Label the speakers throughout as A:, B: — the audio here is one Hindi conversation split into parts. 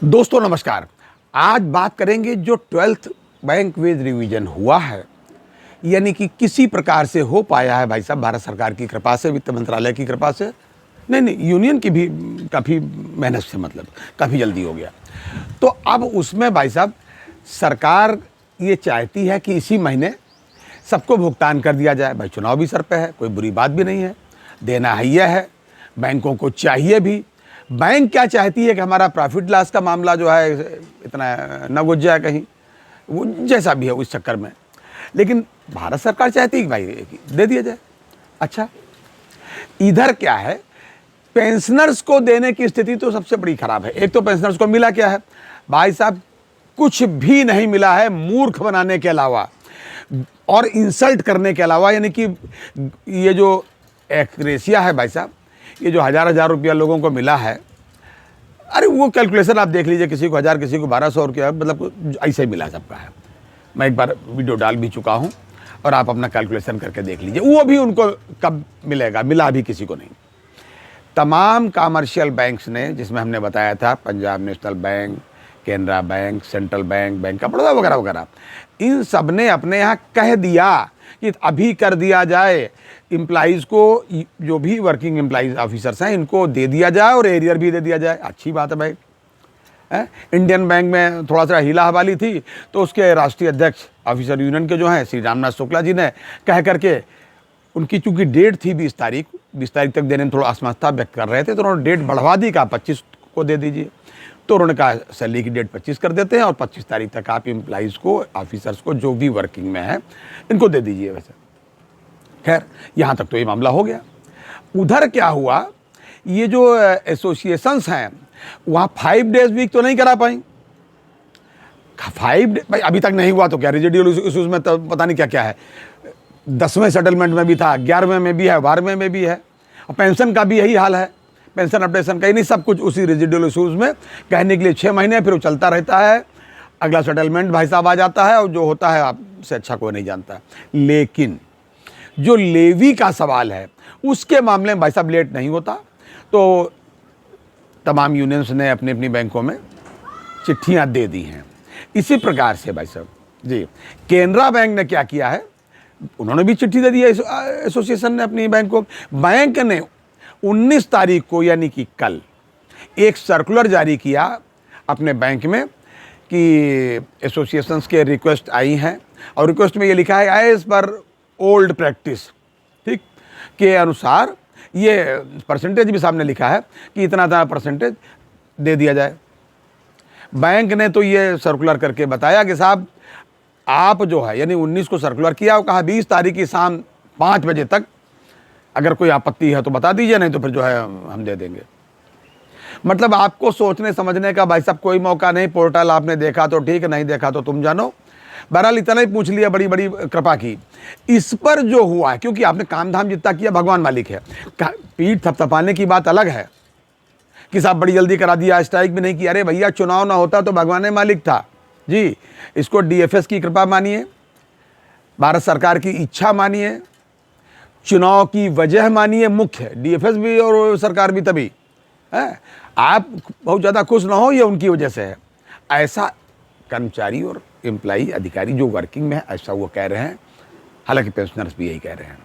A: दोस्तों नमस्कार। आज बात करेंगे जो 12th बैंक विद रिवीजन हुआ है, यानी कि किसी प्रकार से हो पाया है भाई साहब, भारत सरकार की कृपा से, वित्त मंत्रालय की कृपा से, नहीं यूनियन की भी काफ़ी मेहनत से, मतलब काफ़ी जल्दी हो गया। तो अब उसमें भाई साहब सरकार ये चाहती है कि इसी महीने सबको भुगतान कर दिया जाए। भाई चुनाव भी सर पे है, कोई बुरी बात भी नहीं है, देना है यह है, बैंकों को चाहिए भी। बैंक क्या चाहती है कि हमारा प्रॉफिट लॉस का मामला जो है इतना न गुज जाए कहीं, वो जैसा भी है उस चक्कर में। लेकिन भारत सरकार चाहती है कि भाई दे दिया जाए। अच्छा, इधर क्या है, पेंशनर्स को देने की स्थिति तो सबसे बड़ी खराब है। एक तो पेंशनर्स को मिला क्या है भाई साहब, कुछ भी नहीं मिला है, मूर्ख बनाने के अलावा और इंसल्ट करने के अलावा। यानी कि ये जो एक्रेसिया है भाई साहब, ये जो हज़ार रुपया लोगों को मिला है, अरे वो कैलकुलेशन आप देख लीजिए, किसी को 1000, किसी को 1200 रुपया, मतलब ऐसे ही मिला सबका है। मैं एक बार वीडियो डाल भी चुका हूँ और आप अपना कैलकुलेशन करके देख लीजिए, वो भी उनको कब मिलेगा, मिला भी किसी को नहीं। तमाम कमर्शियल बैंक्स ने, जिसमें हमने बताया था Punjab national bank, Canara bank, central bank, bank of Baroda वगैरह वगैरह, इन सब ने अपने यहाँ कह दिया कि अभी कर दिया जाए, एम्प्लॉइज़ को, जो भी वर्किंग एम्प्लॉइज ऑफिसर्स हैं इनको दे दिया जाए और एरियर भी दे दिया जाए। अच्छी बात है भाई। इंडियन बैंक में थोड़ा सा हिला हवाली थी, तो उसके राष्ट्रीय अध्यक्ष ऑफिसर यूनियन के जो हैं श्री रामनाथ शुक्ला जी ने कह करके, उनकी चूंकि डेट थी 20 तारीख, 20 तारीख तक देने में थोड़ा असमर्थता व्यक्त कर रहे थे, तो उन्होंने डेट बढ़वा दी, कहा 25 को दे दीजिए। तो उन्होंने कहा सैलरी की डेट 25 कर देते हैं और 25 तारीख तक आप एम्प्लॉइज़ को, ऑफिसर्स को, जो भी वर्किंग में है, इनको दे दीजिए। वैसे खैर यहाँ तक तो ये मामला हो गया। उधर क्या हुआ, ये जो एसोसिएशंस हैं वहाँ 5 डेज वीक तो नहीं करा पाई। 5 भाई अभी तक नहीं हुआ तो क्या, रेजिडुअल इशूज़ में तो पता नहीं क्या क्या है। 10वें सेटलमेंट में भी था, 11वें में भी है, 12वें में भी है, और पेंशन का भी यही हाल है। पेंशन अपडेशन का ही नहीं, सब कुछ उसी रेजिडुअल इशूज़ में कहने के लिए 6 महीने, फिर वो चलता रहता है। अगला सेटलमेंट भाई साहब आ जाता है और जो होता है आपसे अच्छा कोई नहीं जानता। लेकिन जो लेवी का सवाल है उसके मामले में भाई साहब लेट नहीं होता। तो तमाम यूनियंस ने अपनी अपनी बैंकों में चिट्ठियां दे दी हैं। इसी प्रकार से भाई साहब जी, कैनरा बैंक ने क्या किया है, उन्होंने भी चिट्ठी दे दी है एसोसिएशन ने अपनी बैंक को। बैंक ने 19 तारीख को, यानी कि कल, एक सर्कुलर जारी किया अपने बैंक में कि एसोसिएशंस के रिक्वेस्ट आई हैं, और रिक्वेस्ट में ये लिखा है एज पर ओल्ड प्रैक्टिस, ठीक, के अनुसार ये परसेंटेज भी सामने लिखा है कि इतना परसेंटेज दे दिया जाए। बैंक ने तो ये सर्कुलर करके बताया कि साहब आप जो है, यानी 19 को सर्कुलर किया और कहा 20 तारीख की शाम 5 बजे तक अगर कोई आपत्ति है तो बता दीजिए, नहीं तो फिर जो है हम दे देंगे। मतलब आपको सोचने समझने का भाई साहब कोई मौका नहीं। पोर्टल आपने देखा तो ठीक, नहीं देखा तो तुम जानो। बहरहाल इतना ही पूछ लिया, बड़ी बड़ी कृपा की। इस पर जो हुआ है, क्योंकि आपने काम धाम जितना किया भगवान मालिक है, पीठ थपथपाने की बात अलग है कि साहब बड़ी जल्दी करा दिया, स्ट्राइक भी नहीं किया। अरे भैया चुनाव ना होता तो भगवान मालिक था जी। इसको डीएफएस की कृपा मानिए, भारत सरकार की इच्छा मानिए, चुनाव की वजह मानिए मुख्य, डीएफएस भी और सरकार भी तभी है। आप बहुत ज़्यादा खुश ना हो, ये उनकी वजह से है। ऐसा कर्मचारी और एम्प्लाई, अधिकारी जो वर्किंग में है, ऐसा वो कह रहे हैं। हालांकि पेंशनर्स भी यही कह रहे हैं।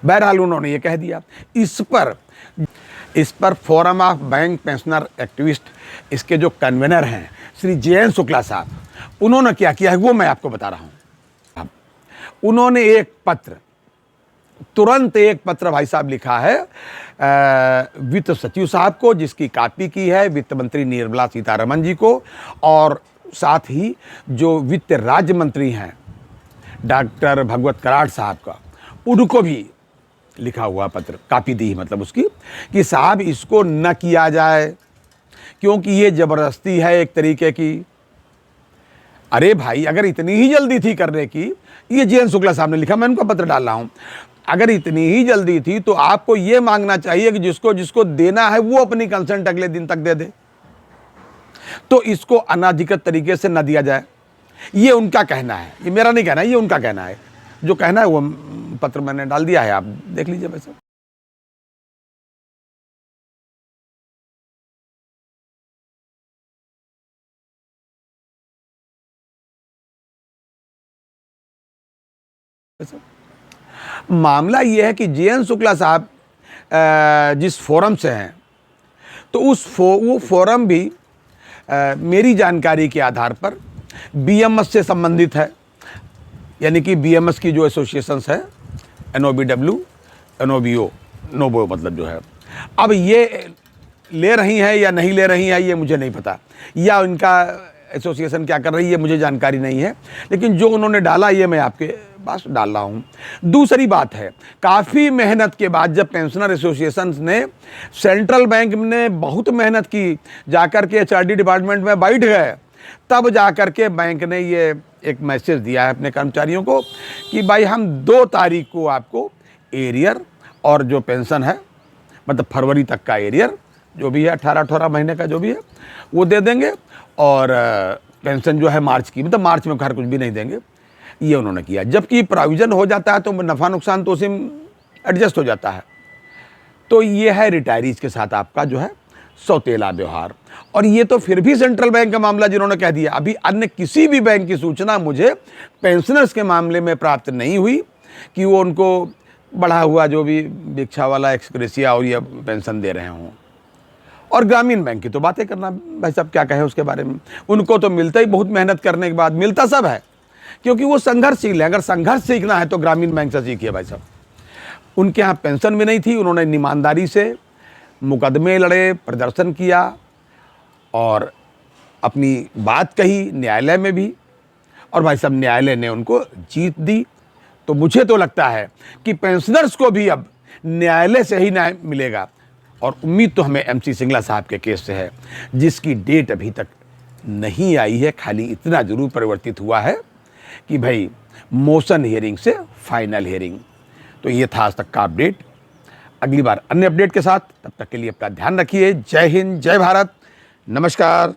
A: बहरहाल उन्होंने ये कह दिया। इस पर forum of bank pensioner activist, इसके जो कन्वीनर हैं श्री जेएन शुक्ला साहब, उन्होंने क्या किया है वो मैं आपको बता रहा हूँ। उन्होंने एक पत्र, तुरंत एक पत्र भाई साहब लिखा है वित्त सचिव साहब को, जिसकी कॉपी की है वित्त मंत्री निर्मला सीतारमण जी को, और साथ ही जो वित्त राज्य मंत्री हैं डॉक्टर भगवत कराड़ साहब का, उनको भी लिखा हुआ पत्र, कॉपी दी, मतलब उसकी, कि साहब इसको न किया जाए क्योंकि ये ज़बरदस्ती है एक तरीके की। अरे भाई अगर इतनी ही जल्दी थी करने की, ये जेएन शुक्ला साहब ने लिखा, मैं उनका पत्र डाल रहा हूँ, अगर इतनी ही जल्दी थी तो आपको ये मांगना चाहिए कि जिसको जिसको देना है वो अपनी कंसेंट अगले दिन तक दे दे, तो इसको अनाधिकृत तरीके से न दिया जाए। ये उनका कहना है, ये मेरा नहीं कहना है, ये उनका कहना है। जो कहना है वो पत्र मैंने डाल दिया है, आप देख लीजिए वैसे। मामला ये है कि जे एन शुक्ला साहब जिस फोरम से हैं, तो वो फोरम भी मेरी जानकारी के आधार पर बीएमएस से संबंधित है, यानी कि बीएमएस की जो एसोसिएशंस है, NOBW, NOBO, नोबो मतलब जो है, अब ये ले रही हैं या नहीं ले रही हैं ये मुझे नहीं पता, या उनका एसोसिएशन क्या कर रही है मुझे जानकारी नहीं है, लेकिन जो उन्होंने डाला ये मैं आपके पास डाल रहा हूँ। दूसरी बात है, काफ़ी मेहनत के बाद जब पेंशनर एसोसिएशन ने, सेंट्रल बैंक ने बहुत मेहनत की, जाकर के HRD डिपार्टमेंट में बैठ गए, तब जाकर के बैंक ने ये एक मैसेज दिया है अपने कर्मचारियों को कि भाई हम 2 तारीख को आपको एरियर और जो पेंशन है, मतलब फरवरी तक का एरियर जो भी है, 18 महीने का जो भी है वो दे देंगे, और पेंशन जो है मार्च की, मतलब मार्च में खैर कुछ भी नहीं देंगे, ये उन्होंने किया। जबकि प्रोविज़न हो जाता है तो नफ़ा नुकसान तो उसी में एडजस्ट हो जाता है। तो ये है रिटायरीज के साथ आपका जो है सौतेला व्यवहार। और ये तो फिर भी सेंट्रल बैंक का मामला जिन्होंने कह दिया, अभी अन्य किसी भी बैंक की सूचना मुझे पेंशनर्स के मामले में प्राप्त नहीं हुई कि वो उनको बढ़ा हुआ जो भी भिक्षा वाला एक्सग्रेसिया और ये पेंशन दे रहे हों। और ग्रामीण बैंक की तो बातें करना भाई साहब, क्या कहें उसके बारे में, उनको तो मिलता ही बहुत मेहनत करने के बाद, मिलता सब है क्योंकि वो संघर्षशील है। अगर संघर्ष सीखना है तो ग्रामीण बैंक से सीखिए भाई साहब। उनके यहाँ पेंशन भी नहीं थी, उन्होंने ईमानदारी से मुकदमे लड़े, प्रदर्शन किया और अपनी बात कही न्यायालय में भी, और भाई साहब न्यायालय ने उनको जीत दी। तो मुझे तो लगता है कि पेंशनर्स को भी अब न्यायालय से ही न्याय मिलेगा, और उम्मीद तो हमें MC सिंगला साहब के केस से है, जिसकी डेट अभी तक नहीं आई है। खाली इतना जरूर परिवर्तित हुआ है कि भाई मोशन हियरिंग से फाइनल हियरिंग। तो ये था आज तक का अपडेट। अगली बार अन्य अपडेट के साथ, तब तक के लिए अपना ध्यान रखिए। जय हिंद, जय भारत, नमस्कार।